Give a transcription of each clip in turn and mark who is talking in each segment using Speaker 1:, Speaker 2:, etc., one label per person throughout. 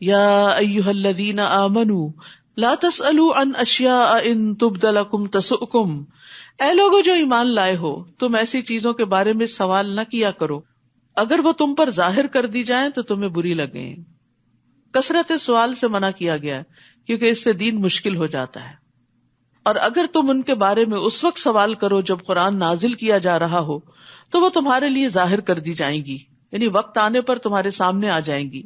Speaker 1: یا ایھا الذین آمنوا لا تسألوا عن اشیاء ان تبد لکم تسؤکم، اے لوگو جو ایمان لائے ہو، تم ایسی چیزوں کے بارے میں سوال نہ کیا کرو اگر وہ تم پر ظاہر کر دی جائیں تو تمہیں بری لگیں۔ کثرت سوال سے منع کیا گیا ہے کیونکہ اس سے دین مشکل ہو جاتا ہے، اور اگر تم ان کے بارے میں اس وقت سوال کرو جب قرآن نازل کیا جا رہا ہو تو وہ تمہارے لیے ظاہر کر دی جائیں گی، یعنی وقت آنے پر تمہارے سامنے آ جائیں گی۔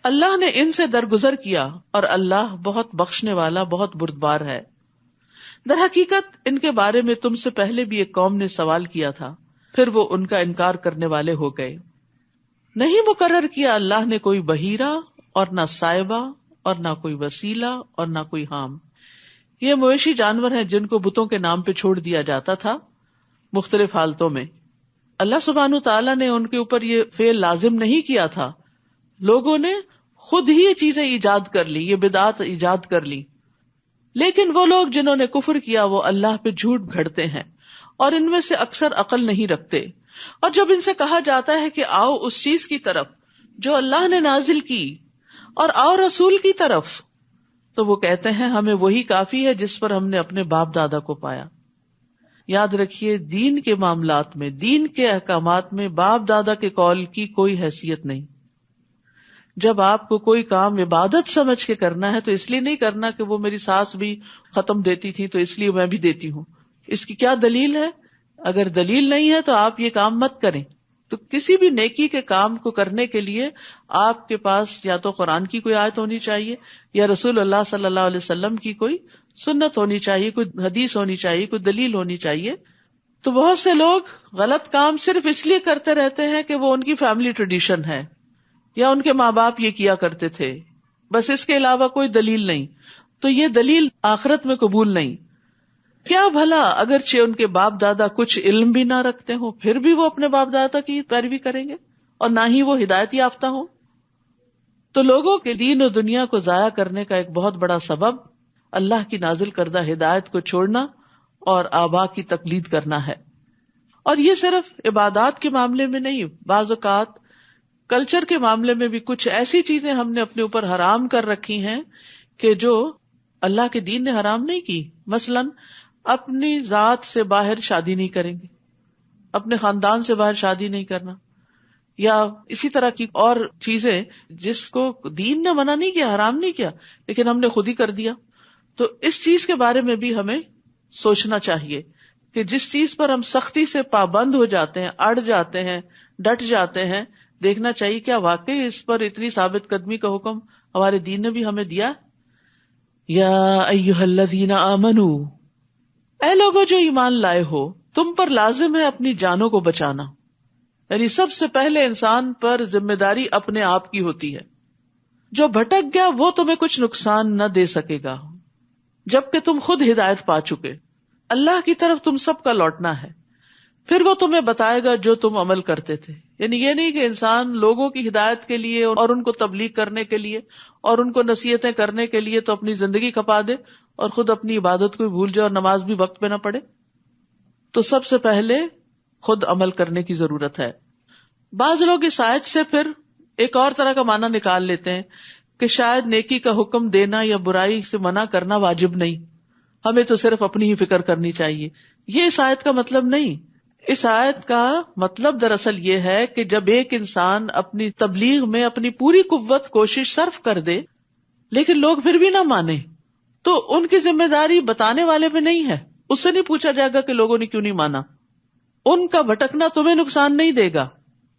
Speaker 1: اللہ نے ان سے درگزر کیا اور اللہ بہت بخشنے والا، بہت بردبار ہے۔ در حقیقت ان کے بارے میں تم سے پہلے بھی ایک قوم نے سوال کیا تھا، پھر وہ ان کا انکار کرنے والے ہو گئے۔ نہیں مقرر کیا اللہ نے کوئی بحیرہ اور نہ سائبہ اور نہ کوئی وسیلہ اور نہ کوئی حام۔ یہ مویشی جانور ہیں جن کو بتوں کے نام پہ چھوڑ دیا جاتا تھا مختلف حالتوں میں۔ اللہ سبحانہ تعالیٰ نے ان کے اوپر یہ فعل لازم نہیں کیا تھا، لوگوں نے خود ہی یہ چیزیں ایجاد کر لی، یہ بدعات ایجاد کر لی۔ لیکن وہ لوگ جنہوں نے کفر کیا وہ اللہ پہ جھوٹ گھڑتے ہیں، اور ان میں سے اکثر عقل نہیں رکھتے۔ اور جب ان سے کہا جاتا ہے کہ آؤ اس چیز کی طرف جو اللہ نے نازل کی، اور آؤ رسول کی طرف، تو وہ کہتے ہیں ہمیں وہی کافی ہے جس پر ہم نے اپنے باپ دادا کو پایا۔ یاد رکھیے دین کے معاملات میں، دین کے احکامات میں باپ دادا کے قول کی کوئی حیثیت نہیں۔ جب آپ کو کوئی کام عبادت سمجھ کے کرنا ہے تو اس لیے نہیں کرنا کہ وہ میری ساس بھی ختم دیتی تھی تو اس لیے میں بھی دیتی ہوں۔ اس کی کیا دلیل ہے؟ اگر دلیل نہیں ہے تو آپ یہ کام مت کریں۔ تو کسی بھی نیکی کے کام کو کرنے کے لیے آپ کے پاس یا تو قرآن کی کوئی آیت ہونی چاہیے یا رسول اللہ صلی اللہ علیہ وسلم کی کوئی سنت ہونی چاہیے، کوئی حدیث ہونی چاہیے، کوئی دلیل ہونی چاہیے۔ تو بہت سے لوگ غلط کام صرف اس لیے کرتے رہتے ہیں کہ وہ ان کی فیملی ٹریڈیشن ہے یا ان کے ماں باپ یہ کیا کرتے تھے، بس اس کے علاوہ کوئی دلیل نہیں۔ تو یہ دلیل آخرت میں قبول نہیں۔ کیا بھلا اگرچہ ان کے باپ دادا کچھ علم بھی نہ رکھتے ہوں پھر بھی وہ اپنے باپ دادا کی پیروی کریں گے اور نہ ہی وہ ہدایت یافتہ ہوں؟ تو لوگوں کے دین و دنیا کو ضائع کرنے کا ایک بہت بڑا سبب اللہ کی نازل کردہ ہدایت کو چھوڑنا اور آبا کی تقلید کرنا ہے۔ اور یہ صرف عبادات کے معاملے میں نہیں، بعض اوقات کلچر کے معاملے میں بھی کچھ ایسی چیزیں ہم نے اپنے اوپر حرام کر رکھی ہیں کہ جو اللہ کے دین نے حرام نہیں کی۔ مثلاً اپنی ذات سے باہر شادی نہیں کریں گے، اپنے خاندان سے باہر شادی نہیں کرنا، یا اسی طرح کی اور چیزیں جس کو دین نے منع نہیں کیا، حرام نہیں کیا، لیکن ہم نے خود ہی کر دیا۔ تو اس چیز کے بارے میں بھی ہمیں سوچنا چاہیے کہ جس چیز پر ہم سختی سے پابند ہو جاتے ہیں، اڑ جاتے ہیں، ڈٹ جاتے ہیں، دیکھنا چاہیے کیا واقعی اس پر اتنی ثابت قدمی کا حکم ہمارے دین نے بھی ہمیں دیا۔ یا ایھا الذین آمنوا، اے لوگو جو ایمان لائے ہو، تم پر لازم ہے اپنی جانوں کو بچانا، یعنی سب سے پہلے انسان پر ذمہ داری اپنے آپ کی ہوتی ہے۔ جو بھٹک گیا وہ تمہیں کچھ نقصان نہ دے سکے گا جبکہ تم خود ہدایت پا چکے۔ اللہ کی طرف تم سب کا لوٹنا ہے، پھر وہ تمہیں بتائے گا جو تم عمل کرتے تھے۔ یعنی یہ نہیں کہ انسان لوگوں کی ہدایت کے لیے اور ان کو تبلیغ کرنے کے لیے اور ان کو نصیحتیں کرنے کے لیے تو اپنی زندگی کھپا دے اور خود اپنی عبادت کو بھول جائے اور نماز بھی وقت پہ نہ پڑھے۔ تو سب سے پہلے خود عمل کرنے کی ضرورت ہے۔ بعض لوگ اس آیت سے پھر ایک اور طرح کا معنی نکال لیتے ہیں کہ شاید نیکی کا حکم دینا یا برائی سے منع کرنا واجب نہیں، ہمیں تو صرف اپنی ہی فکر کرنی چاہیے۔ یہ اس آیت کا مطلب نہیں۔ اس آیت کا مطلب دراصل یہ ہے کہ جب ایک انسان اپنی تبلیغ میں اپنی پوری قوت کوشش صرف کر دے لیکن لوگ پھر بھی نہ مانے تو ان کی ذمہ داری بتانے والے پہ نہیں ہے۔ اس سے نہیں پوچھا جائے گا کہ لوگوں نے کیوں نہیں مانا۔ ان کا بھٹکنا تمہیں نقصان نہیں دے گا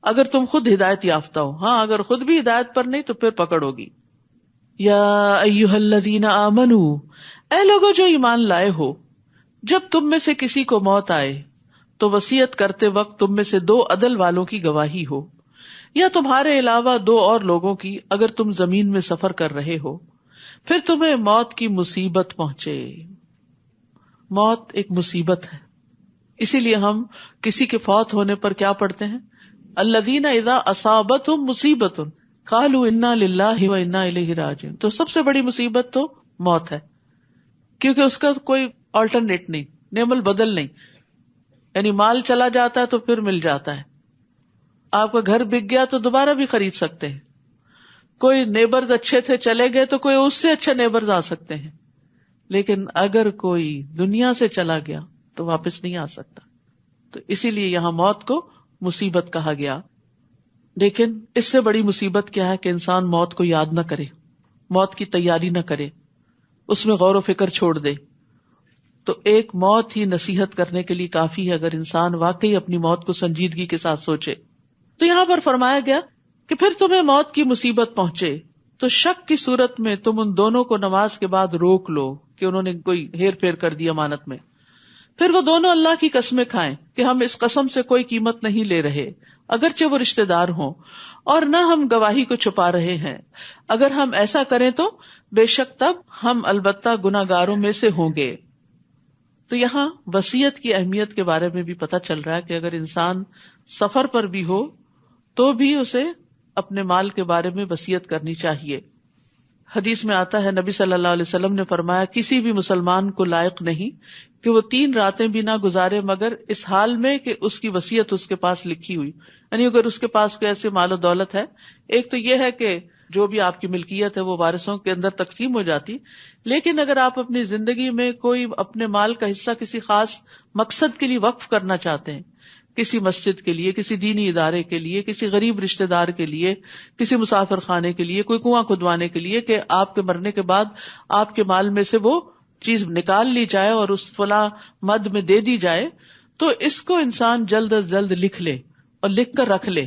Speaker 1: اگر تم خود ہدایت یافتہ ہو۔ ہاں، اگر خود بھی ہدایت پر نہیں تو پھر پکڑ ہوگی۔ یا ایھا الذین آمنوا، اے لوگو جو ایمان لائے ہو، جب تم میں سے کسی کو موت آئے تو وصیت کرتے وقت تم میں سے 2 عدل والوں کی گواہی ہو، یا تمہارے علاوہ 2 اور لوگوں کی اگر تم زمین میں سفر کر رہے ہو، پھر تمہیں موت کی مصیبت پہنچے۔ موت ایک مصیبت ہے، اسی لیے ہم کسی کے فوت ہونے پر کیا پڑھتے ہیں؟ الذین اذا اصابتہم مصیبۃ قالوا انا للہ و انا الیہ راجعون۔ تو سب سے بڑی مصیبت تو موت ہے، کیونکہ اس کا کوئی آلٹرنیٹ نہیں، نعم البدل نہیں، یعنی مال چلا جاتا ہے تو پھر مل جاتا ہے، آپ کا گھر بک گیا تو دوبارہ بھی خرید سکتے ہیں۔ کوئی نیبرز اچھے تھے چلے گئے تو کوئی اس سے اچھے نیبرز آ سکتے ہیں، لیکن اگر کوئی دنیا سے چلا گیا تو واپس نہیں آ سکتا. تو اسی لیے یہاں موت کو مصیبت کہا گیا. لیکن اس سے بڑی مصیبت کیا ہے کہ انسان موت کو یاد نہ کرے، موت کی تیاری نہ کرے، اس میں غور و فکر چھوڑ دے. تو ایک موت ہی نصیحت کرنے کے لیے کافی ہے اگر انسان واقعی اپنی موت کو سنجیدگی کے ساتھ سوچے. تو یہاں پر فرمایا گیا کہ پھر تمہیں موت کی مصیبت پہنچے تو شک کی صورت میں تم ان دونوں کو نماز کے بعد روک لو کہ انہوں نے کوئی ہیر پھیر کر دی امانت میں. پھر وہ دونوں اللہ کی قسمیں کھائیں کہ ہم اس قسم سے کوئی قیمت نہیں لے رہے اگرچہ وہ رشتہ دار ہوں، اور نہ ہم گواہی کو چھپا رہے ہیں. اگر ہم ایسا کریں تو بے شک تب ہم البتہ گناہگاروں میں سے ہوں گے. تو یہاں وصیت کی اہمیت کے بارے میں بھی پتہ چل رہا ہے کہ اگر انسان سفر پر بھی ہو تو بھی اسے اپنے مال کے بارے میں وصیت کرنی چاہیے. حدیث میں آتا ہے نبی صلی اللہ علیہ وسلم نے فرمایا کسی بھی مسلمان کو لائق نہیں کہ وہ 3 راتیں بھی نہ گزارے مگر اس حال میں کہ اس کی وصیت اس کے پاس لکھی ہوئی. یعنی اگر اس کے پاس کوئی ایسے مال و دولت ہے، ایک تو یہ ہے کہ جو بھی آپ کی ملکیت ہے وہ وارثوں کے اندر تقسیم ہو جاتی، لیکن اگر آپ اپنی زندگی میں کوئی اپنے مال کا حصہ کسی خاص مقصد کے لیے وقف کرنا چاہتے ہیں، کسی مسجد کے لیے، کسی دینی ادارے کے لیے، کسی غریب رشتہ دار کے لیے، کسی مسافر خانے کے لیے، کوئی کنواں کھدوانے کے لیے، کہ آپ کے مرنے کے بعد آپ کے مال میں سے وہ چیز نکال لی جائے اور اس فلاں مد میں دے دی جائے، تو اس کو انسان جلد از جلد لکھ لے اور لکھ کر رکھ لے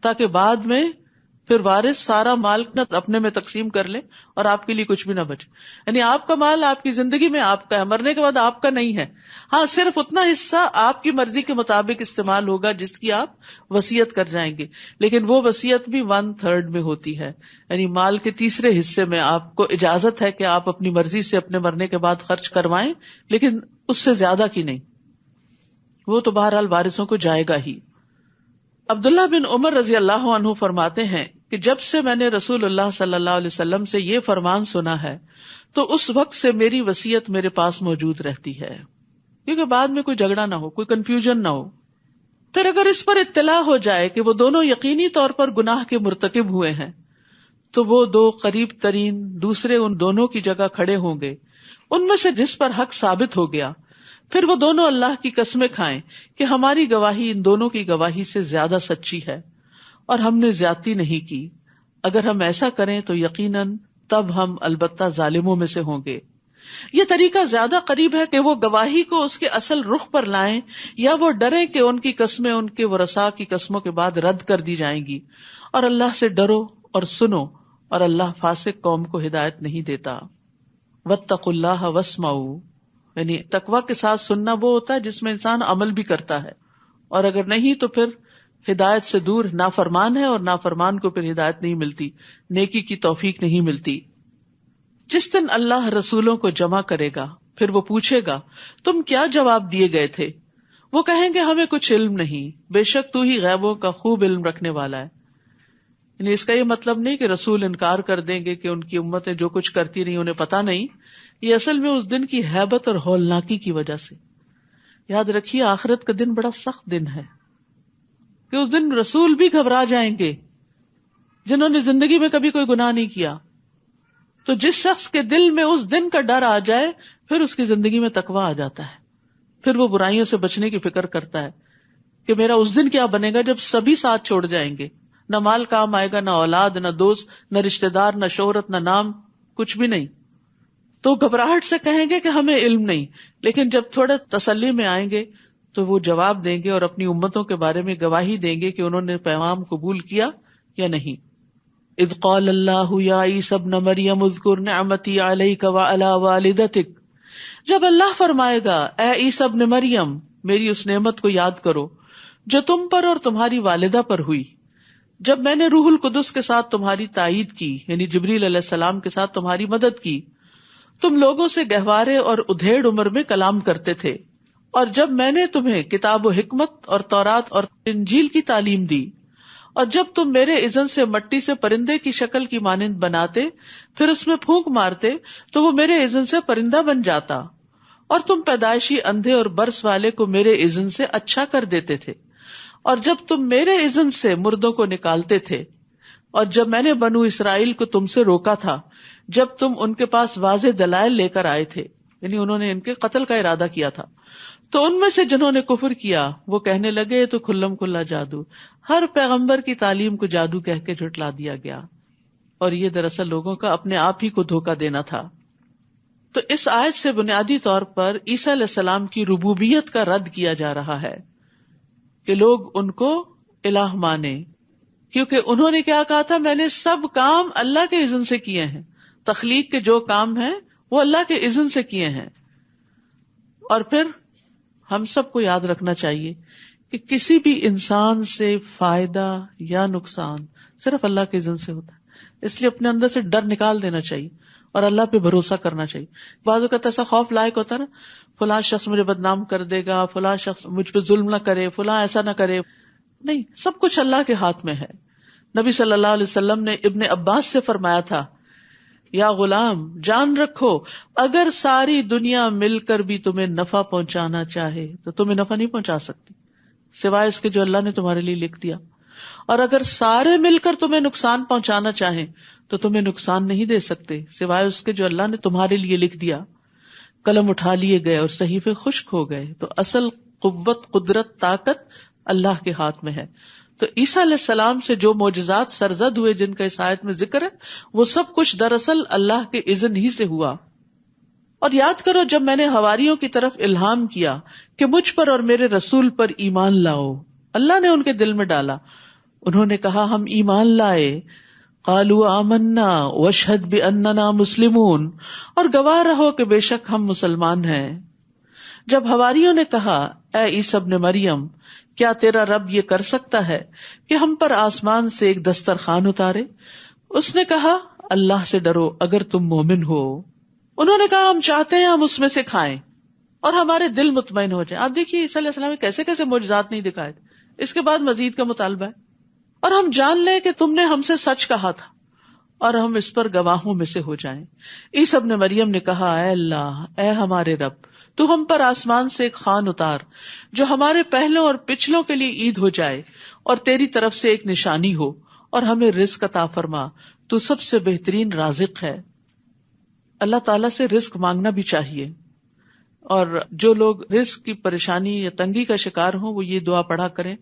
Speaker 1: تاکہ بعد میں پھر وارث سارا مال اپنے میں تقسیم کر لے اور آپ کے لیے کچھ بھی نہ بچے. یعنی آپ کا مال آپ کی زندگی میں آپ کا ہے، مرنے کے بعد آپ کا نہیں ہے. ہاں صرف اتنا حصہ آپ کی مرضی کے مطابق استعمال ہوگا جس کی آپ وصیت کر جائیں گے، لیکن وہ وصیت بھی 1/3 میں ہوتی ہے. یعنی مال کے تیسرے حصے میں آپ کو اجازت ہے کہ آپ اپنی مرضی سے اپنے مرنے کے بعد خرچ کروائیں، لیکن اس سے زیادہ کی نہیں، وہ تو بہرحال وارثوں کو جائے گا ہی. عبداللہ بن عمر رضی اللہ عنہ فرماتے ہیں کہ جب سے میں نے رسول اللہ صلی اللہ علیہ وسلم سے یہ فرمان سنا ہے تو اس وقت سے میری وصیت میرے پاس موجود رہتی ہے، کیونکہ بعد میں کوئی جھگڑا نہ ہو، کوئی کنفیوژن نہ ہو. پھر اگر اس پر اطلاع ہو جائے کہ وہ دونوں یقینی طور پر گناہ کے مرتکب ہوئے ہیں تو وہ 2 قریب ترین دوسرے ان دونوں کی جگہ کھڑے ہوں گے، ان میں سے جس پر حق ثابت ہو گیا، پھر وہ دونوں اللہ کی قسمیں کھائیں کہ ہماری گواہی ان دونوں کی گواہی سے زیادہ سچی ہے اور ہم نے زیادتی نہیں کی. اگر ہم ایسا کریں تو یقیناً تب ہم البتہ ظالموں میں سے ہوں گے. یہ طریقہ زیادہ قریب ہے کہ وہ گواہی کو اس کے اصل رخ پر لائیں یا وہ ڈریں کہ ان کی قسمیں ان کے ورثاء کی قسموں کے بعد رد کر دی جائیں گی. اور اللہ سے ڈرو اور سنو، اور اللہ فاسق قوم کو ہدایت نہیں دیتا. واتقوا اللہ واسمعوا، یعنی تقوی کے ساتھ سننا وہ ہوتا ہے جس میں انسان عمل بھی کرتا ہے، اور اگر نہیں تو پھر ہدایت سے دور نافرمان ہے، اور نافرمان کو پھر ہدایت نہیں ملتی، نیکی کی توفیق نہیں ملتی. جس دن اللہ رسولوں کو جمع کرے گا پھر وہ پوچھے گا تم کیا جواب دیے گئے تھے؟ وہ کہیں گے ہمیں کچھ علم نہیں، بے شک تو ہی غیبوں کا خوب علم رکھنے والا ہے. یعنی اس کا یہ مطلب نہیں کہ رسول انکار کر دیں گے کہ ان کی امتیں جو کچھ کرتی رہی انہیں پتا نہیں. یہ اصل میں اس دن کی ہیبت اور ہولناکی کی وجہ سے. یاد رکھیے آخرت کا دن بڑا سخت دن ہے کہ اس دن رسول بھی گھبرا جائیں گے جنہوں نے زندگی میں کبھی کوئی گناہ نہیں کیا. تو جس شخص کے دل میں اس دن کا ڈر آ جائے پھر اس کی زندگی میں تقویٰ آ جاتا ہے، پھر وہ برائیوں سے بچنے کی فکر کرتا ہے کہ میرا اس دن کیا بنے گا جب سبھی ساتھ چھوڑ جائیں گے، نہ مال کام آئے گا، نہ اولاد، نہ دوست، نہ رشتہ دار، نہ شہرت، نہ نام، کچھ بھی نہیں. تو گھبراہٹ سے کہیں گے کہ ہمیں علم نہیں، لیکن جب تھوڑے تسلی میں آئیں گے تو وہ جواب دیں گے اور اپنی امتوں کے بارے میں گواہی دیں گے کہ انہوں نے پیغام قبول کیا یا نہیں. اذ قال اللہ یا عیسی ابن مریم اذکر نعمتی علیک وعلی والدتک، جب اللہ فرمائے گا اے عیسی ابن مریم میری اس نعمت کو یاد کرو جو تم پر اور تمہاری والدہ پر ہوئی، جب میں نے روح القدس کے ساتھ تمہاری تائید کی، یعنی جبریل علیہ السلام کے ساتھ تمہاری مدد کی، تم لوگوں سے گہوارے اور ادھیڑ عمر میں کلام کرتے تھے، اور جب میں نے تمہیں کتاب و حکمت اور تورات اور انجیل کی تعلیم دی، اور جب تم میرے اذن سے مٹی سے پرندے کی شکل کی مانند بناتے پھر اس میں پھونک مارتے تو وہ میرے اذن سے پرندہ بن جاتا، اور تم پیدائشی اندھے اور برس والے کو میرے اذن سے اچھا کر دیتے تھے، اور جب تم میرے اذن سے مردوں کو نکالتے تھے اور جب میں نے بنو اسرائیل کو تم سے روکا تھا جب تم ان کے پاس واضح دلائل لے کر آئے تھے، یعنی انہوں نے ان کے قتل کا ارادہ کیا تھا، تو ان میں سے جنہوں نے کفر کیا وہ کہنے لگے یہ تو کھلم کھلا جادو، ہر پیغمبر کی تعلیم کو جادو کہہ کے جھٹلا دیا گیا، اور یہ دراصل لوگوں کا اپنے آپ ہی کو دھوکہ دینا تھا۔ تو اس آیت سے بنیادی طور پر عیسیٰ علیہ السلام کی ربوبیت کا رد کیا جا رہا ہے کہ لوگ ان کو الہ مانے، کیونکہ انہوں نے کیا کہا تھا، میں نے سب کام اللہ کے اذن سے کیے ہیں، تخلیق کے جو کام ہیں وہ اللہ کے اذن سے کیے ہیں۔ اور پھر ہم سب کو یاد رکھنا چاہیے کہ کسی بھی انسان سے فائدہ یا نقصان صرف اللہ کے اذن سے ہوتا ہے، اس لیے اپنے اندر سے ڈر نکال دینا چاہیے اور اللہ پہ بھروسہ کرنا چاہیے۔ بعض اوقات ایسا خوف لائق ہوتا ہے نا، فلاں شخص مجھے بدنام کر دے گا، فلاں شخص مجھ پہ ظلم نہ کرے، فلاں ایسا نہ کرے، نہیں، سب کچھ اللہ کے ہاتھ میں ہے۔ نبی صلی اللہ علیہ وسلم نے ابن عباس سے فرمایا تھا، یا غلام جان رکھو اگر ساری دنیا مل کر بھی تمہیں نفع پہنچانا چاہے تو تمہیں نفع نہیں پہنچا سکتی سوائے اس کے جو اللہ نے تمہارے لیے لکھ دیا، اور اگر سارے مل کر تمہیں نقصان پہنچانا چاہیں تو تمہیں نقصان نہیں دے سکتے سوائے اس کے جو اللہ نے تمہارے لیے لکھ دیا۔ قلم اٹھا لیے گئے اور صحیفے خشک ہو گئے۔ تو اصل قوت، قدرت، طاقت اللہ کے ہاتھ میں ہے۔ تو عیسیٰ علیہ السلام سے جو معجزات سرزد ہوئے جن کا اس آیت میں ذکر ہے، وہ سب کچھ دراصل اللہ کے اذن ہی سے ہوا۔ اور یاد کرو جب میں نے حواریوں کی طرف الہام کیا کہ مجھ پر اور میرے رسول پر ایمان لاؤ، اللہ نے ان کے دل میں ڈالا، انہوں نے کہا ہم ایمان لائے، قالوا آمنا واشہد باننا مسلمون، اور گواہ رہو کہ بے شک ہم مسلمان ہیں۔ جب حواریوں نے کہا اے عیسیٰ ابن مریم، کیا تیرا رب یہ کر سکتا ہے کہ ہم پر آسمان سے ایک دسترخوان اتارے؟ اس نے کہا اللہ سے ڈرو اگر تم مومن ہو۔ انہوں نے کہا ہم چاہتے ہیں ہم اس میں سے کھائیں اور ہمارے دل مطمئن ہو جائیں۔ آپ دیکھیے عیسیٰ علیہ السلام نے کیسے کیسے معجزات نہیں دکھائے تھے، اس کے بعد مزید کا مطالبہ ہے، اور ہم جان لیں کہ تم نے ہم سے سچ کہا تھا اور ہم اس پر گواہوں میں سے ہو جائیں۔ عیسیٰ ابن مریم نے کہا اے اللہ، اے ہمارے رب، تو ہم پر آسمان سے ایک خوان اتار جو ہمارے پہلوں اور پچھلوں کے لیے عید ہو جائے اور تیری طرف سے ایک نشانی ہو، اور ہمیں رزق عطا فرما، تو سب سے بہترین رازق ہے۔ اللہ تعالیٰ سے رزق مانگنا بھی چاہیے، اور جو لوگ رزق کی پریشانی یا تنگی کا شکار ہوں وہ یہ دعا پڑھا کریں،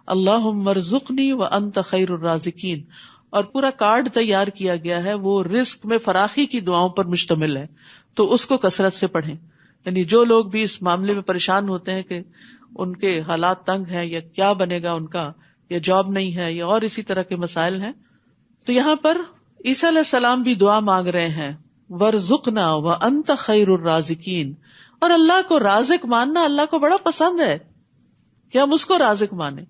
Speaker 1: اللہم ارزقنی وانت خیر الرازقین، اور پورا کارڈ تیار کیا گیا ہے، وہ رزق میں فراخی کی دعاؤں پر مشتمل ہے، تو اس کو کثرت سے پڑھیں۔ یعنی جو لوگ بھی اس معاملے میں پریشان ہوتے ہیں کہ ان کے حالات تنگ ہیں یا کیا بنے گا ان کا، یا جاب نہیں ہے یا اور اسی طرح کے مسائل ہیں، تو یہاں پر عیسیٰ علیہ السلام بھی دعا مانگ رہے ہیں، وَارْزُقْنَا وَأَنْتَ خَيْرُ الرَّازِقِينَ، اور اللہ کو رازق ماننا اللہ کو بڑا پسند ہے کہ ہم اس کو رازق مانیں۔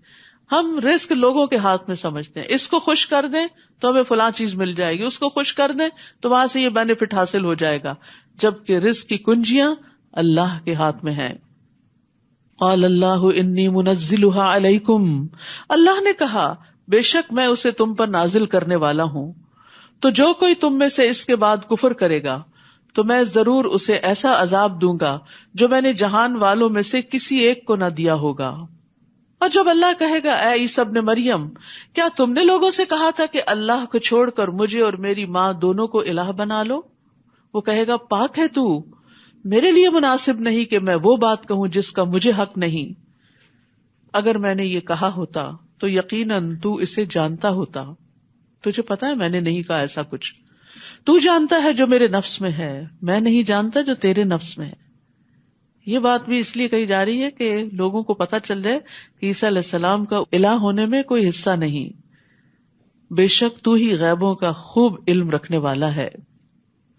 Speaker 1: ہم رزق لوگوں کے ہاتھ میں سمجھتے ہیں، اس کو خوش کر دیں تو ہمیں فلاں چیز مل جائے گی، اس کو خوش کر دیں تو وہاں سے یہ بینیفٹ حاصل ہو جائے گا، جبکہ رزق کی کنجیاں اللہ کے ہاتھ میں ہیں۔ قال اللہ انی منزلها علیکم، اللہ نے کہا بے شک میں اسے تم پر نازل کرنے والا ہوں، تو جو کوئی تم میں سے اس کے بعد کفر کرے گا تو میں ضرور اسے ایسا عذاب دوں گا جو میں نے جہان والوں میں سے کسی ایک کو نہ دیا ہوگا۔ اور جب اللہ کہے گا اے عیسیٰ ابن مریم، کیا تم نے لوگوں سے کہا تھا کہ اللہ کو چھوڑ کر مجھے اور میری ماں دونوں کو الہ بنا لو؟ وہ کہے گا پاک ہے تو، میرے لیے مناسب نہیں کہ میں وہ بات کہوں جس کا مجھے حق نہیں۔ اگر میں نے یہ کہا ہوتا تو یقیناً تو اسے جانتا ہوتا، تجھے پتا ہے میں نے نہیں کہا ایسا کچھ، تو جانتا ہے جو میرے نفس میں ہے، میں نہیں جانتا جو تیرے نفس میں ہے۔ یہ بات بھی اس لیے کہی جا رہی ہے کہ لوگوں کو پتہ چل جائے کہ عیسیٰ علیہ السلام کا الہ ہونے میں کوئی حصہ نہیں، بے شک تو ہی غیبوں کا خوب علم رکھنے والا ہے۔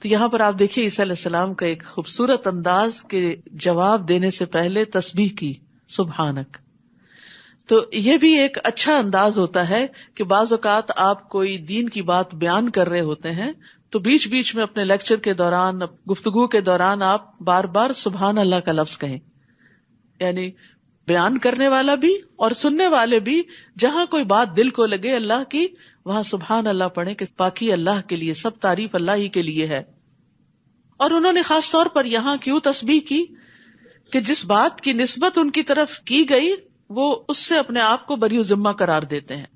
Speaker 1: تو یہاں پر آپ دیکھیے عیسیٰ علیہ السلام کا ایک خوبصورت انداز کے جواب دینے سے پہلے تسبیح کی، سبحانک۔ تو یہ بھی ایک اچھا انداز ہوتا ہے کہ بعض اوقات آپ کوئی دین کی بات بیان کر رہے ہوتے ہیں تو بیچ بیچ میں اپنے لیکچر کے دوران، گفتگو کے دوران آپ بار بار سبحان اللہ کا لفظ کہیں، یعنی بیان کرنے والا بھی اور سننے والے بھی جہاں کوئی بات دل کو لگے اللہ کی، وہاں سبحان اللہ پڑھیں کہ پاکی اللہ کے لیے، سب تعریف اللہ ہی کے لیے ہے۔ اور انہوں نے خاص طور پر یہاں کیوں تسبیح کی کہ جس بات کی نسبت ان کی طرف کی گئی وہ اس سے اپنے آپ کو بری ذمہ قرار دیتے ہیں،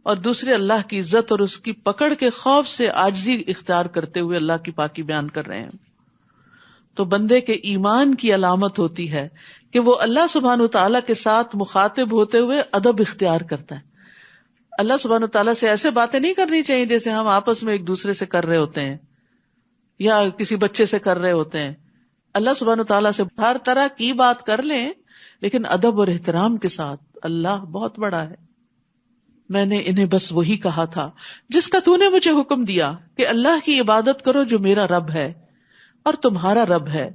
Speaker 1: اور دوسرے اللہ کی عزت اور اس کی پکڑ کے خوف سے عاجزی اختیار کرتے ہوئے اللہ کی پاکی بیان کر رہے ہیں. تو بندے کے ایمان کی علامت ہوتی ہے کہ وہ اللہ سبحانہ وتعالیٰ کے ساتھ مخاطب ہوتے ہوئے ادب اختیار کرتا ہے. اللہ سبحانہ وتعالیٰ سے ایسے باتیں نہیں کرنی چاہیے جیسے ہم آپس میں ایک دوسرے سے کر رہے ہوتے ہیں یا کسی بچے سے کر رہے ہوتے ہیں. اللہ سبحانہ وتعالیٰ سے ہر طرح کی بات کر لیں لیکن ادب اور احترام کے ساتھ. اللہ بہت بڑا ہے. میں نے انہیں بس وہی کہا تھا جس کا تو نے مجھے حکم دیا کہ اللہ کی عبادت کرو جو میرا رب ہے اور تمہارا رب ہے،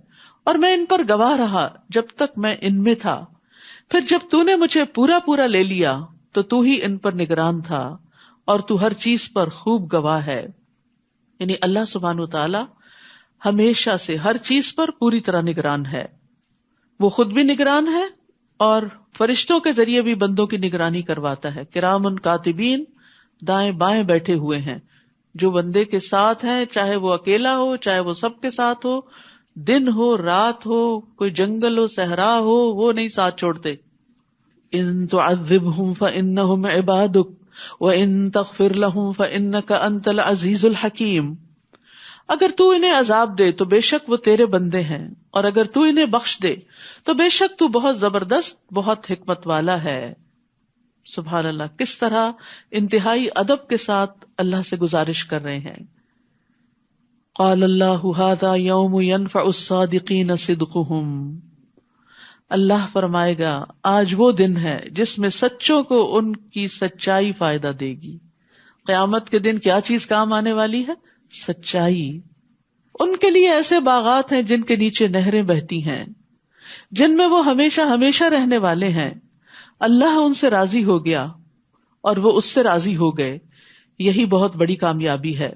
Speaker 1: اور میں ان پر گواہ رہا جب تک میں ان میں تھا. پھر جب تو نے مجھے پورا لے لیا تو تو ہی ان پر نگران تھا اور تو ہر چیز پر خوب گواہ ہے. یعنی اللہ سبحانہ وتعالی ہمیشہ سے ہر چیز پر پوری طرح نگران ہے. وہ خود بھی نگران ہے اور فرشتوں کے ذریعے بھی بندوں کی نگرانی کرواتا ہے. کرامن کاتبین دائیں بائیں بیٹھے ہوئے ہیں جو بندے کے ساتھ ہیں، چاہے وہ اکیلا ہو چاہے وہ سب کے ساتھ ہو، دن ہو رات ہو، کوئی جنگل ہو صحرا ہو، وہ نہیں ساتھ چھوڑتے. ان تعذبہم فانہم عبادک وان تغفر لہم فانک انت العزیز الحکیم. اگر تو انہیں عذاب دے تو بے شک وہ تیرے بندے ہیں، اور اگر تو انہیں بخش دے تو بے شک تو بہت زبردست، بہت حکمت والا ہے. سبحان اللہ، کس طرح انتہائی ادب کے ساتھ اللہ سے گزارش کر رہے ہیں. قال اللہ ھذا یوم ینفع الصادقین صدقہم. اللہ فرمائے گا آج وہ دن ہے جس میں سچوں کو ان کی سچائی فائدہ دے گی. قیامت کے دن کیا چیز کام آنے والی ہے؟ سچائی. ان کے لیے ایسے باغات ہیں جن کے نیچے نہریں بہتی ہیں، جن میں وہ ہمیشہ ہمیشہ رہنے والے ہیں. اللہ ان سے راضی ہو گیا اور وہ اس سے راضی ہو گئے. یہی بہت بڑی کامیابی ہے.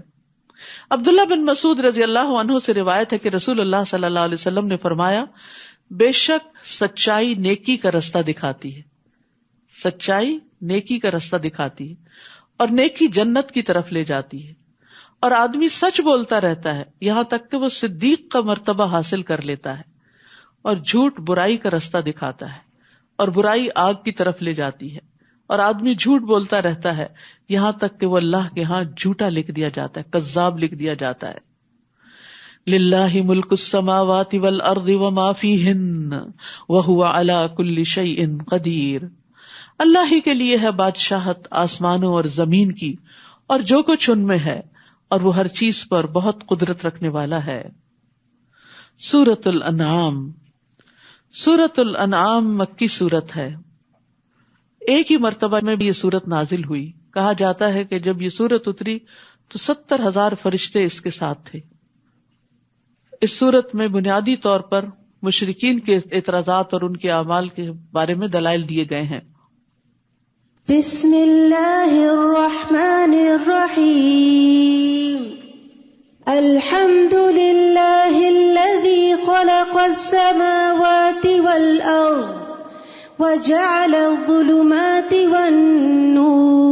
Speaker 1: عبداللہ بن مسعود رضی اللہ عنہ سے روایت ہے کہ رسول اللہ صلی اللہ علیہ وسلم نے فرمایا، بے شک سچائی نیکی کا رستہ دکھاتی ہے. سچائی نیکی کا رستہ دکھاتی ہے اور نیکی جنت کی طرف لے جاتی ہے. اور آدمی سچ بولتا رہتا ہے یہاں تک کہ وہ صدیق کا مرتبہ حاصل کر لیتا ہے. اور جھوٹ برائی کا رستہ دکھاتا ہے اور برائی آگ کی طرف لے جاتی ہے. اور آدمی جھوٹ بولتا رہتا ہے یہاں تک کہ وہ اللہ کے ہاں جھوٹا لکھ دیا جاتا ہے، کذاب لکھ دیا جاتا ہے. للہ ملک السماوات والارض وما فیہن وہو علی کل شیء قدیر. اللہ ہی کے لیے ہے بادشاہت آسمانوں اور زمین کی اور جو کچھ ان میں ہے، اور وہ ہر چیز پر بہت قدرت رکھنے والا ہے. سورۃ الانعام. سورۃ الانعام مکی سورت ہے. ایک ہی مرتبہ میں بھی یہ سورت نازل ہوئی. کہا جاتا ہے کہ جب یہ سورت اتری تو 70,000 فرشتے اس کے ساتھ تھے. اس سورت میں بنیادی طور پر مشرکین کے اعتراضات اور ان کے اعمال کے بارے میں دلائل دیے گئے ہیں.
Speaker 2: بسم اللہ الرحمن الرحیم. الحمد للہ الذی خلق السماوات والارض وجعل الظلمات والنور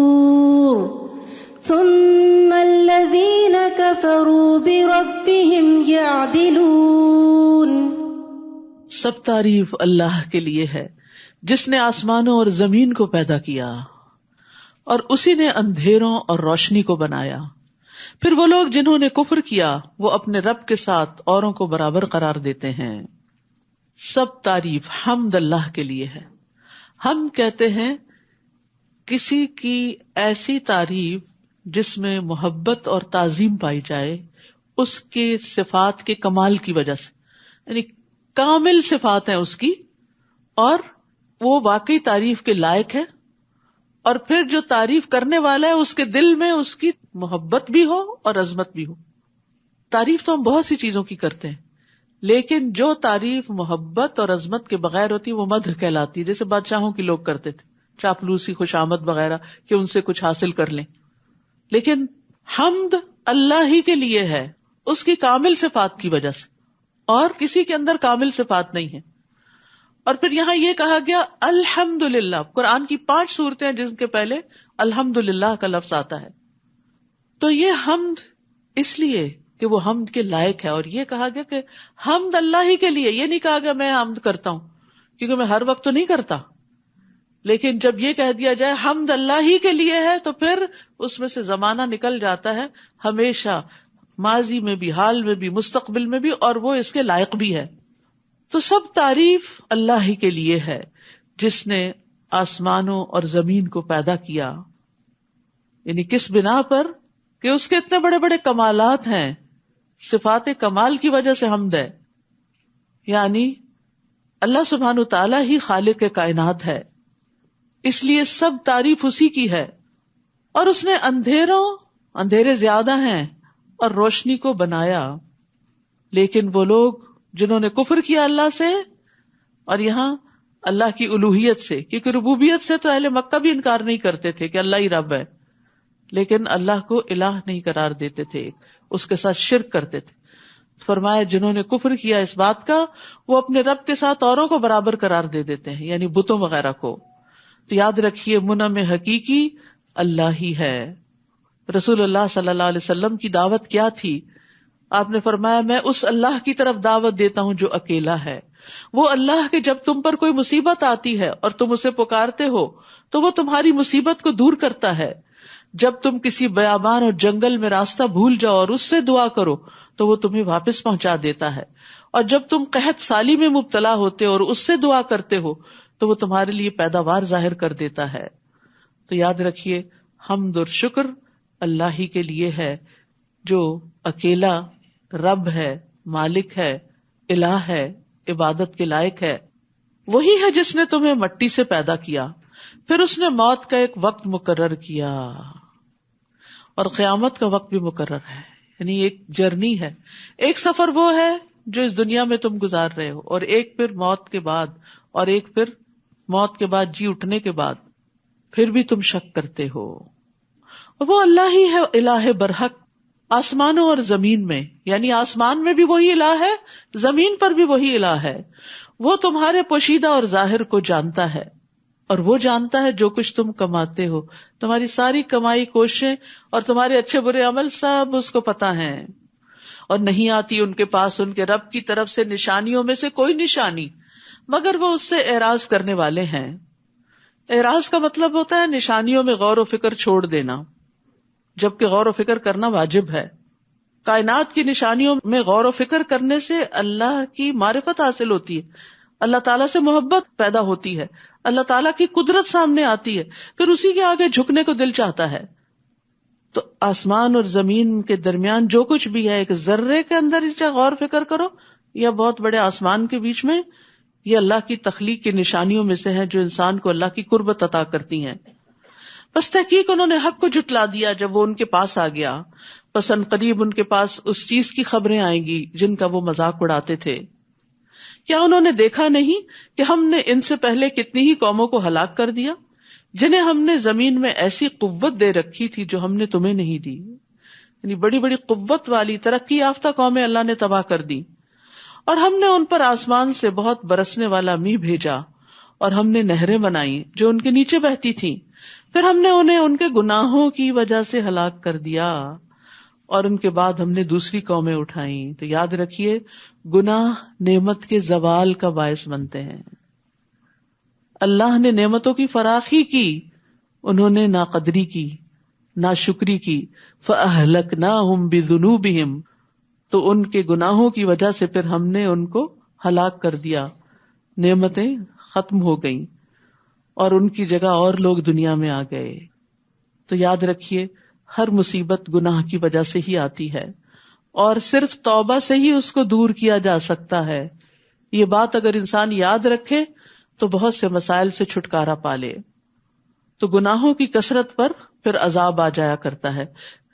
Speaker 2: ثم الذین کفروا بربهم یعدلون.
Speaker 1: سب تعریف اللہ کے لیے ہے جس نے آسمانوں اور زمین کو پیدا کیا اور اسی نے اندھیروں اور روشنی کو بنایا. پھر وہ لوگ جنہوں نے کفر کیا وہ اپنے رب کے ساتھ اوروں کو برابر قرار دیتے ہیں. سب تعریف حمد اللہ کے لیے ہے. ہم کہتے ہیں کسی کی ایسی تعریف جس میں محبت اور تعظیم پائی جائے اس کے صفات کے کمال کی وجہ سے، یعنی کامل صفات ہیں اس کی اور وہ واقعی تعریف کے لائق ہے. اور پھر جو تعریف کرنے والا ہے اس کے دل میں اس کی محبت بھی ہو اور عظمت بھی ہو. تعریف تو ہم بہت سی چیزوں کی کرتے ہیں لیکن جو تعریف محبت اور عظمت کے بغیر ہوتی وہ مدح کہلاتی ہے. جیسے بادشاہوں کی لوگ کرتے تھے، چاپلوسی، خوشامد وغیرہ کہ ان سے کچھ حاصل کر لیں. لیکن حمد اللہ ہی کے لیے ہے اس کی کامل صفات کی وجہ سے، اور کسی کے اندر کامل صفات نہیں ہے. اور پھر یہاں یہ کہا گیا الحمدللہ. قرآن کی 5 سورتیں ہیں جن کے پہلے الحمدللہ کا لفظ آتا ہے. تو یہ حمد اس لیے کہ وہ حمد کے لائق ہے. اور یہ کہا گیا کہ حمد اللہ ہی کے لیے. یہ نہیں کہا گیا میں حمد کرتا ہوں، کیونکہ میں ہر وقت تو نہیں کرتا. لیکن جب یہ کہہ دیا جائے حمد اللہ ہی کے لیے ہے تو پھر اس میں سے زمانہ نکل جاتا ہے ہمیشہ، ماضی میں بھی، حال میں بھی، مستقبل میں بھی، اور وہ اس کے لائق بھی ہے. تو سب تعریف اللہ ہی کے لیے ہے جس نے آسمانوں اور زمین کو پیدا کیا. یعنی کس بنا پر کہ اس کے اتنے بڑے بڑے کمالات ہیں، صفات کمال کی وجہ سے حمد ہے. یعنی اللہ سبحانہ تعالیٰ ہی خالق کائنات ہے، اس لیے سب تعریف اسی کی ہے. اور اس نے اندھیرے زیادہ ہیں اور روشنی کو بنایا. لیکن وہ لوگ جنہوں نے کفر کیا اللہ سے، اور یہاں اللہ کی الوہیت سے، کیونکہ ربوبیت سے تو اہل مکہ بھی انکار نہیں کرتے تھے کہ اللہ ہی رب ہے، لیکن اللہ کو الہ نہیں قرار دیتے تھے، اس کے ساتھ شرک کرتے تھے. فرمایا جنہوں نے کفر کیا اس بات کا، وہ اپنے رب کے ساتھ اوروں کو برابر قرار دے دیتے ہیں، یعنی بتوں وغیرہ کو. تو یاد رکھیے منعم حقیقی اللہ ہی ہے. رسول اللہ صلی اللہ علیہ وسلم کی دعوت کیا تھی؟ آپ نے فرمایا میں اس اللہ کی طرف دعوت دیتا ہوں جو اکیلا ہے. وہ اللہ کہ جب تم پر کوئی مصیبت آتی ہے اور تم اسے پکارتے ہو تو وہ تمہاری مصیبت کو دور کرتا ہے. جب تم کسی بیابان اور جنگل میں راستہ بھول جاؤ اور اس سے دعا کرو تو وہ تمہیں واپس پہنچا دیتا ہے. اور جب تم قحط سالی میں مبتلا ہوتے اور اس سے دعا کرتے ہو تو وہ تمہارے لیے پیداوار ظاہر کر دیتا ہے. تو یاد رکھیے حمد اور شکر اللہ ہی کے لیے ہے جو اکیلا رب ہے، مالک ہے، الہ ہے، عبادت کے لائق ہے. وہی ہے جس نے تمہیں مٹی سے پیدا کیا، پھر اس نے موت کا ایک وقت مقرر کیا اور قیامت کا وقت بھی مقرر ہے. یعنی ایک جرنی ہے، ایک سفر وہ ہے جو اس دنیا میں تم گزار رہے ہو، اور ایک پھر موت کے بعد، اور ایک پھر موت کے بعد جی اٹھنے کے بعد. پھر بھی تم شک کرتے ہو. وہ اللہ ہی ہے الہ برحق آسمانوں اور زمین میں، یعنی آسمان میں بھی وہی الہ ہے، زمین پر بھی وہی الہ ہے. وہ تمہارے پوشیدہ اور ظاہر کو جانتا ہے، اور وہ جانتا ہے جو کچھ تم کماتے ہو. تمہاری ساری کمائی، کوششیں اور تمہارے اچھے برے عمل سب اس کو پتا ہیں. اور نہیں آتی ان کے پاس ان کے رب کی طرف سے نشانیوں میں سے کوئی نشانی مگر وہ اس سے اعراض کرنے والے ہیں. اعراض کا مطلب ہوتا ہے نشانیوں میں غور و فکر چھوڑ دینا، جبکہ غور و فکر کرنا واجب ہے. کائنات کی نشانیوں میں غور و فکر کرنے سے اللہ کی معرفت حاصل ہوتی ہے، اللہ تعالیٰ سے محبت پیدا ہوتی ہے، اللہ تعالیٰ کی قدرت سامنے آتی ہے، پھر اسی کے آگے جھکنے کو دل چاہتا ہے. تو آسمان اور زمین کے درمیان جو کچھ بھی ہے، ایک ذرے کے اندر چاہے غور فکر کرو یا بہت بڑے آسمان کے بیچ میں، یہ اللہ کی تخلیق کی نشانیوں میں سے ہیں جو انسان کو اللہ کی قربت عطا کرتی ہیں. بس تحقیق انہوں نے حق کو جھٹلا دیا جب وہ ان کے پاس آ گیا. بس ان قریب ان کے پاس اس چیز کی خبریں آئیں گی جن کا وہ مذاق اڑاتے تھے. کیا انہوں نے دیکھا نہیں کہ ہم نے ان سے پہلے کتنی ہی قوموں کو ہلاک کر دیا جنہیں ہم نے زمین میں ایسی قوت دے رکھی تھی جو ہم نے تمہیں نہیں دی. یعنی بڑی بڑی قوت والی ترقی یافتہ قومیں اللہ نے تباہ کر دی. اور ہم نے ان پر آسمان سے بہت برسنے والا میਂہ بھیجا، اور ہم نے نہریں بنائی جو ان کے نیچے بہتی تھیں. پھر ہم نے انہیں ان کے گناہوں کی وجہ سے ہلاک کر دیا، اور ان کے بعد ہم نے دوسری قومیں اٹھائیں. تو یاد رکھیے گناہ نعمت کے زوال کا باعث بنتے ہیں. اللہ نے نعمتوں کی فراخی کی، انہوں نے ناقدری کی، ناشکری کی. فَأَهْلَكْنَاهُمْ بِذُنُوبِهِمْ، تو ان کے گناہوں کی وجہ سے پھر ہم نے ان کو ہلاک کر دیا. نعمتیں ختم ہو گئیں اور ان کی جگہ اور لوگ دنیا میں آ گئے. تو یاد رکھیے ہر مصیبت گناہ کی وجہ سے ہی آتی ہے، اور صرف توبہ سے ہی اس کو دور کیا جا سکتا ہے. یہ بات اگر انسان یاد رکھے تو بہت سے مسائل سے چھٹکارا پا لے. تو گناہوں کی کثرت پر پھر عذاب آ جایا کرتا ہے.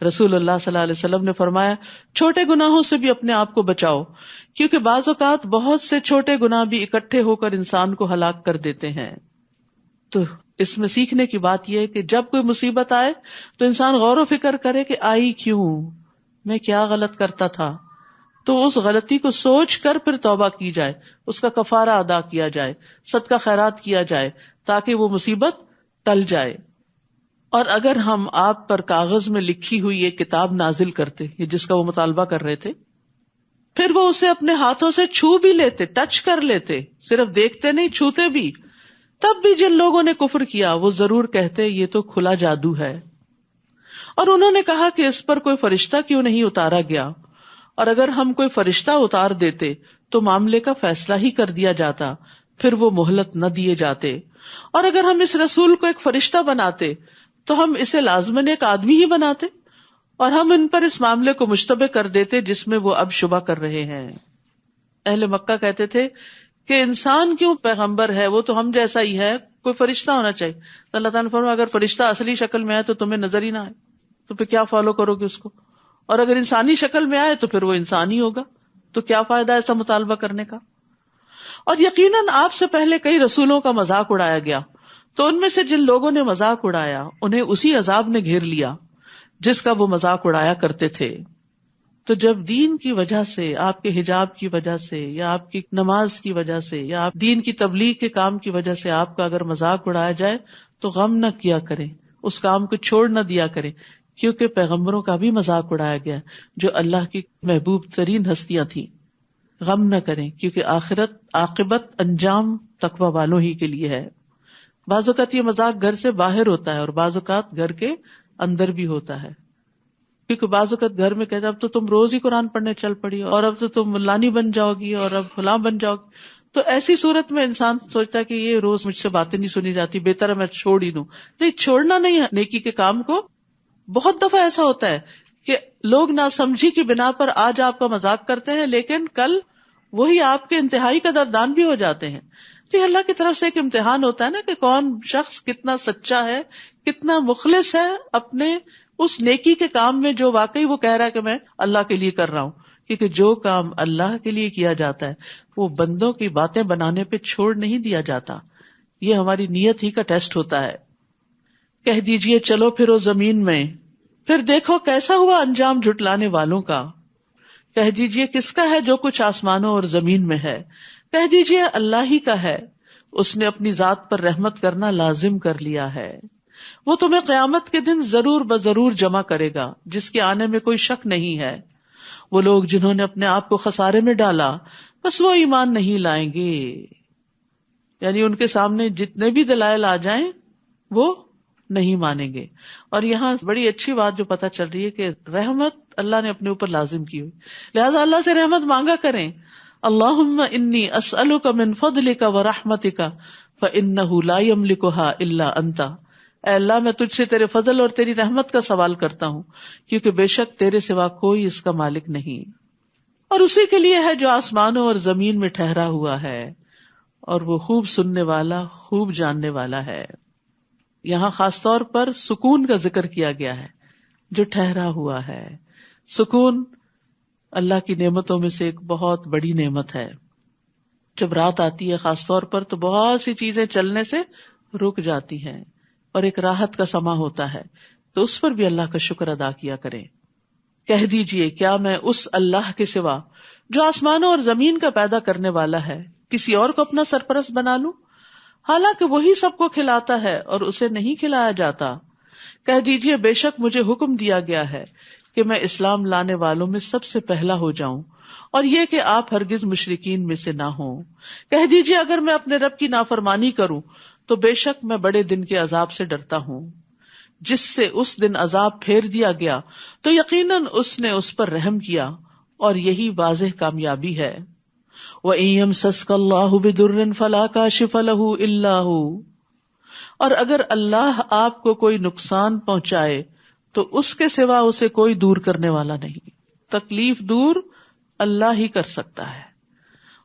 Speaker 1: رسول اللہ صلی اللہ علیہ وسلم نے فرمایا چھوٹے گناہوں سے بھی اپنے آپ کو بچاؤ، کیونکہ بعض اوقات بہت سے چھوٹے گناہ بھی اکٹھے ہو کر انسان کو ہلاک کر دیتے ہیں. تو اس میں سیکھنے کی بات یہ ہے کہ جب کوئی مصیبت آئے تو انسان غور و فکر کرے کہ آئی کیوں، میں کیا غلط کرتا تھا. تو اس غلطی کو سوچ کر پھر توبہ کی جائے، اس کا کفارہ ادا کیا جائے، صدقہ خیرات کیا جائے تاکہ وہ مصیبت ٹل جائے. اور اگر ہم آپ پر کاغذ میں لکھی ہوئی ایک کتاب نازل کرتے جس کا وہ مطالبہ کر رہے تھے، پھر وہ اسے اپنے ہاتھوں سے چھو بھی لیتے، ٹچ کر لیتے، صرف دیکھتے نہیں چھوتے بھی، تب بھی جن لوگوں نے کفر کیا وہ ضرور کہتے یہ تو کھلا جادو ہے، اور انہوں نے کہا کہ اس پر کوئی فرشتہ کیوں نہیں اتارا گیا، اور اگر ہم کوئی فرشتہ اتار دیتے تو معاملے کا فیصلہ ہی کر دیا جاتا، پھر وہ مہلت نہ دیے جاتے، اور اگر ہم اس رسول کو ایک فرشتہ بناتے تو ہم اسے لازماً ایک آدمی ہی بناتے، اور ہم ان پر اس معاملے کو مشتبہ کر دیتے جس میں وہ اب شبہ کر رہے ہیں۔ اہل مکہ کہتے تھے کہ انسان کیوں پیغمبر ہے، وہ تو ہم جیسا ہی ہے، کوئی فرشتہ ہونا چاہیے۔ تو اللہ تعالیٰ نے فرمایا اگر فرشتہ اصلی شکل میں آئے تو تمہیں نظر ہی نہ آئے تو پھر کیا فالو کرو گے اس کو، اور اگر انسانی شکل میں آئے تو پھر وہ انسان ہی ہوگا، تو کیا فائدہ ایسا مطالبہ کرنے کا۔ اور یقیناً آپ سے پہلے کئی رسولوں کا مذاق اڑایا گیا، تو ان میں سے جن لوگوں نے مذاق اڑایا انہیں اسی عذاب نے گھیر لیا جس کا وہ مذاق اڑایا کرتے تھے۔ تو جب دین کی وجہ سے، آپ کے حجاب کی وجہ سے، یا آپ کی نماز کی وجہ سے، یا آپ دین کی تبلیغ کے کام کی وجہ سے آپ کا اگر مذاق اڑایا جائے تو غم نہ کیا کریں، اس کام کو چھوڑ نہ دیا کریں، کیونکہ پیغمبروں کا بھی مذاق اڑایا گیا جو اللہ کی محبوب ترین ہستیاں تھیں۔ غم نہ کریں کیونکہ آخرت، عاقبت، انجام تقوی والوں ہی کے لیے ہے۔ بعض اوقات یہ مذاق گھر سے باہر ہوتا ہے اور بعض اوقات گھر کے اندر بھی ہوتا ہے، کیونکہ بعض اوقات گھر میں کہتے ہیں اب تو تم روز ہی قرآن پڑھنے چل پڑی، اور اب تو تم ملانی بن جاؤ گی، اور اب فلاں بن جاؤ گی۔ تو ایسی صورت میں انسان سوچتا ہے کہ یہ روز مجھ سے باتیں نہیں سنی جاتی، بہتر ہے میں چھوڑ ہی دوں۔ نہیں، چھوڑنا نہیں ہے نیکی کے کام کو۔ بہت دفعہ ایسا ہوتا ہے کہ لوگ ناسمجھی کی بنا پر آج آپ کا مذاق کرتے ہیں، لیکن کل وہی آپ کے انتہائی قدردان بھی ہو جاتے ہیں۔ تو اللہ کی طرف سے ایک امتحان ہوتا ہے نا کہ کون شخص کتنا سچا ہے، کتنا مخلص ہے اپنے اس نیکی کے کام میں جو واقعی وہ کہہ رہا ہے کہ میں اللہ کے لیے کر رہا ہوں۔ کیونکہ جو کام اللہ کے لیے کیا جاتا ہے وہ بندوں کی باتیں بنانے پہ چھوڑ نہیں دیا جاتا، یہ ہماری نیت ہی کا ٹیسٹ ہوتا ہے۔ کہہ دیجئے چلو پھرو زمین میں، پھر دیکھو کیسا ہوا انجام جھٹلانے والوں کا۔ کہہ دیجئے کس کا ہے جو کچھ آسمانوں اور زمین میں ہے، کہہ دیجئے اللہ ہی کا ہے، اس نے اپنی ذات پر رحمت کرنا لازم کر لیا ہے۔ وہ تمہیں قیامت کے دن ضرور بضرور جمع کرے گا جس کے آنے میں کوئی شک نہیں ہے۔ وہ لوگ جنہوں نے اپنے آپ کو خسارے میں ڈالا بس وہ ایمان نہیں لائیں گے، یعنی ان کے سامنے جتنے بھی دلائل آ جائیں وہ نہیں مانیں گے۔ اور یہاں بڑی اچھی بات جو پتہ چل رہی ہے کہ رحمت اللہ نے اپنے اوپر لازم کی ہوئی، لہذا اللہ سے رحمت مانگا کریں۔ اللہم انی اسألک من فضلک ورحمتک فإنہ لا یملکھا الا انت۔ اے اللہ میں تجھ سے تیرے فضل اور تیری رحمت کا سوال کرتا ہوں کیونکہ بے شک تیرے سوا کوئی اس کا مالک نہیں، اور اسی کے لیے ہے جو آسمانوں اور زمین میں ٹھہرا ہوا ہے، اور وہ خوب سننے والا، خوب جاننے والا ہے۔ یہاں خاص طور پر سکون کا ذکر کیا گیا ہے، جو ٹھہرا ہوا ہے۔ سکون اللہ کی نعمتوں میں سے ایک بہت بڑی نعمت ہے۔ جب رات آتی ہے خاص طور پر تو بہت سی چیزیں چلنے سے رک جاتی ہیں اور ایک راحت کا سما ہوتا ہے، تو اس پر بھی اللہ کا شکر ادا کیا کریں۔ کہہ دیجئے کیا میں اس اللہ کے سوا جو آسمانوں اور زمین کا پیدا کرنے والا ہے کسی اور کو اپنا سرپرست بنا لوں، حالانکہ وہی سب کو کھلاتا ہے اور اسے نہیں کھلایا جاتا۔ کہہ دیجئے بے شک مجھے حکم دیا گیا ہے کہ میں اسلام لانے والوں میں سب سے پہلا ہو جاؤں، اور یہ کہ آپ ہرگز مشرکین میں سے نہ ہوں۔ کہہ دیجئے اگر میں اپنے رب کی نافرمانی کروں تو بے شک میں بڑے دن کے عذاب سے ڈرتا ہوں، جس سے اس دن عذاب پھیر دیا گیا تو یقیناً اس نے اس پر رحم کیا، اور یہی واضح کامیابی ہے۔ وَإِن يَمْسَسْكَ اللَّهُ بِضُرٍّ فَلَا كَاشِفَ لَهُ إِلَّا هُوَ، اور اگر اللہ آپ کو کوئی نقصان پہنچائے تو اس کے سوا اسے کوئی دور کرنے والا نہیں۔ تکلیف دور اللہ ہی کر سکتا ہے،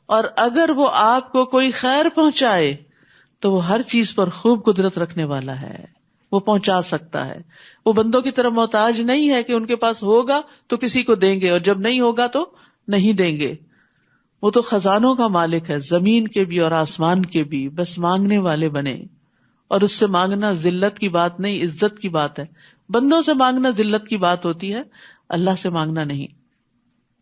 Speaker 1: اور اگر وہ آپ کو کوئی خیر پہنچائے تو وہ ہر چیز پر خوب قدرت رکھنے والا ہے، وہ پہنچا سکتا ہے۔ وہ بندوں کی طرح محتاج نہیں ہے کہ ان کے پاس ہوگا تو کسی کو دیں گے اور جب نہیں ہوگا تو نہیں دیں گے۔ وہ تو خزانوں کا مالک ہے، زمین کے بھی اور آسمان کے بھی، بس مانگنے والے بنے، اور اس سے مانگنا ذلت کی بات نہیں، عزت کی بات ہے۔ بندوں سے مانگنا ذلت کی بات ہوتی ہے، اللہ سے مانگنا نہیں۔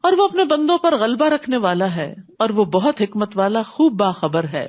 Speaker 1: اور وہ اپنے بندوں پر غلبہ رکھنے والا ہے، اور وہ بہت حکمت والا، خوب باخبر ہے۔